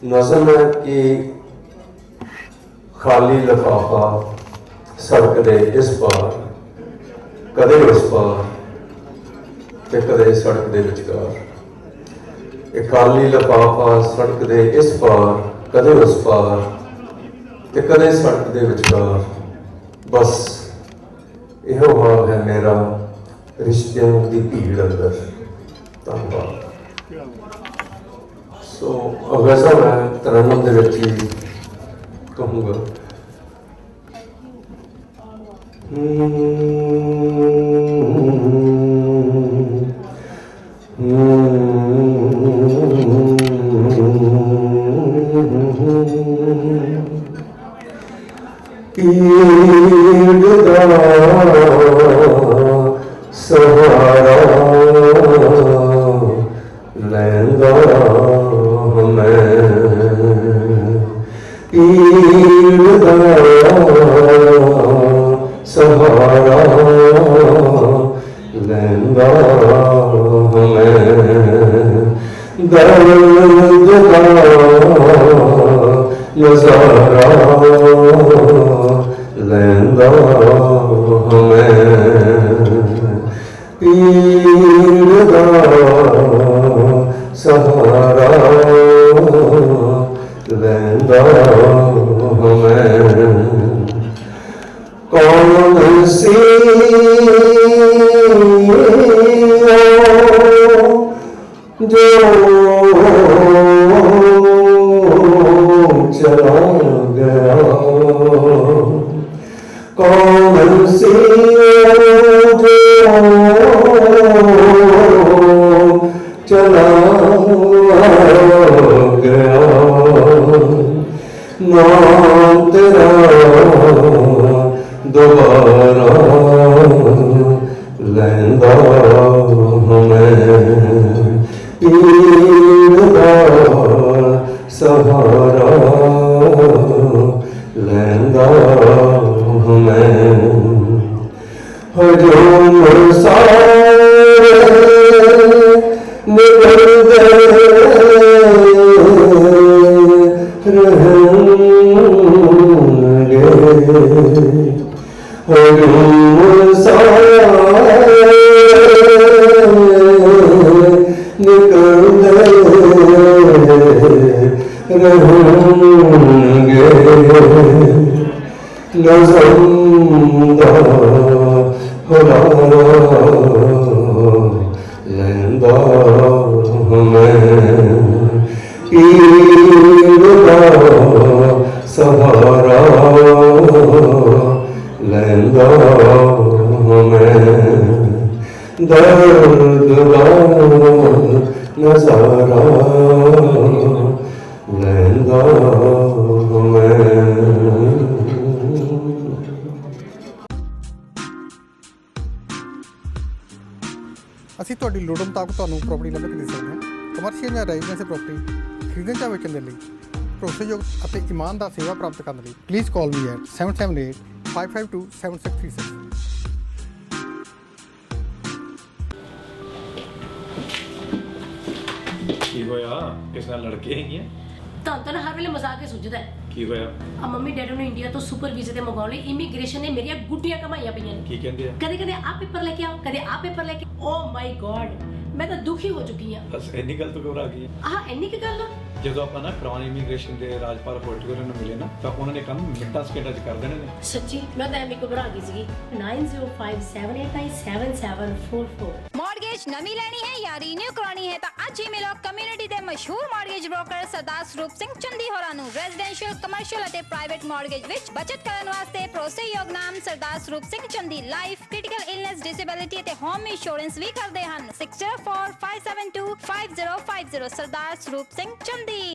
नज़म है कि खाली लिफाफा सड़क दे इस पार कदे उस पार ते कदे सड़क दे विचकार। ये खाली लिफाफा सड़क दे इस पार कदे उस पार ते कदे सड़क दे विचकार। बस इहो हाल है मेरा रिश्तियों की भीड़ अंदर। धन्यवाद। सो वैसा मैं तरन्नुम दे विच ही कहूँगा। सहारा लैंदा मैं सहारा लैंदा मैं दर्द का नजारा लैंदा मैं पीर दा सहारा लैंदा मैं। कौन सी जो चला गया, कौन सी जो चला गया, नाम तेरा दोबारा लैंदा मैं पीर दा सहारा लैंदा मैं। हजूम सारे निकल गए रहेंगे, हजूम सारे निकल गए रहेंगे। नज़मदा हुरारा लैंदा मैं पीर दा सहारा लैंदा मैं दर्द दा नजारा लैंदा मैं। ਅਸੀਂ ਤੁਹਾਡੀ ਲੋੜ ਮੁਤਾਬਕ ਤੁਹਾਨੂੰ ਪ੍ਰੋਪਰਟੀ ਲੱਭ ਕੇ ਦੇ ਸਕਦੇ ਹਾਂ। ਕਮਰਸ਼ੀਅਲ ਜਾਂ ਰੈਜ਼ੀਡੈਂਸ਼ੀਅਲ ਪ੍ਰੋਪਰਟੀ ਖਰੀਦਣ ਜਾਂ ਵੇਚਣ ਦੇ ਲਈ ਭਰੋਸੇਯੋਗ ਅਤੇ ਇਮਾਨਦਾਰ ਸੇਵਾ ਪ੍ਰਾਪਤ ਕਰਨ ਲਈ ਪਲੀਜ਼ ਕਾਲ ਮੀ ਐਟ 7785527636। ਕੀ ਹੋਇਆ? ਕਿਸ ਨਾਲ ਲੜਕੇ ਹੈਗੀਆਂ? ਤਾਂ ਹਰ ਵੇਲੇ ਮਜ਼ਾਕ ਹੀ ਸੁਝਦਾ ਹੈ। ਕੀ ਹੋਇਆ? ਆ ਮੰਮੀ ਡੈਡੀ ਨੂੰ ਇੰਡੀਆ ਤੋਂ ਸੁਪਰ ਵੀਜ਼ੇ ਤੇ ਮੰਗਾਉਣ ਲਈ ਇਮੀਗ੍ਰੇਸ਼ਨ ਨੇ ਮੇਰੀਆਂ ਗੁੱਡੀਆਂ ਕਮਾਈਆਂ ਪਈਆਂ ਨੇ। ਕੀ ਕਹਿੰਦੇ ਆ? ਕਦੇ ਕਦੇ ਆ ਪੇਪਰ ਲੈ ਕੇ ਆਓ, ਕਦੇ ਆ ਪੇਪਰ ਲੈ ਕੇ। ਓ ਮਾਈ ਗॉड, ਮੈਂ ਤਾਂ ਦੁਖੀ ਹੋ ਚੁੱਕੀ ਆ। ਬਸ ਇੰਨੀ ਗੱਲ ਤੋਂ ਘਬਰਾ ਗਈ? ਆਹ ਇੰਨੀ ਕੀ ਗੱਲ ਆ? ਜਦੋਂ ਆਪਾਂ ਨਾ ਕਰਾਉਨ ਇਮੀਗ੍ਰੇਸ਼ਨ ਦੇ ਰਾਜਪਾਲ ਪੋਰਟੂਗਲ ਨੂੰ ਮਿਲੇ ਨਾ ਤਾਂ ਉਹਨਾਂ ਨੇ ਕੰਮ ਮਿੰਟਾਂ ਸਕਿੰਟਾਂ 'ਚ ਕਰ ਦੇਣੇ ਨੇ। ਸੱਚੀ ਮੈਂ ਤਾਂ ਐਵੇਂ ਘਬਰਾ ਗਈ ਸੀਗੀ। 9057897744। मॉर्गेज नवी लेनी है या रीन्यू करानी है तो आज ही मिलो कम्युनिटी के मशहूर मॉर्गेज ब्रोकर सरदार स्वरूप सिंह चंदी होरां नूं। रेजिडेंशियल कमर्शियल और प्राइवेट मॉर्गेज विच बचत करने वास्ते भरोसेयोग नाम सरदार स्वरूप सिंह चंदी लाइफ क्रिटिकल इलनेस डिसेबिलिटी और होम इंश्योरेंस भी करते हैं। 6045725050 सरदार स्वरूप सिंह चंदी।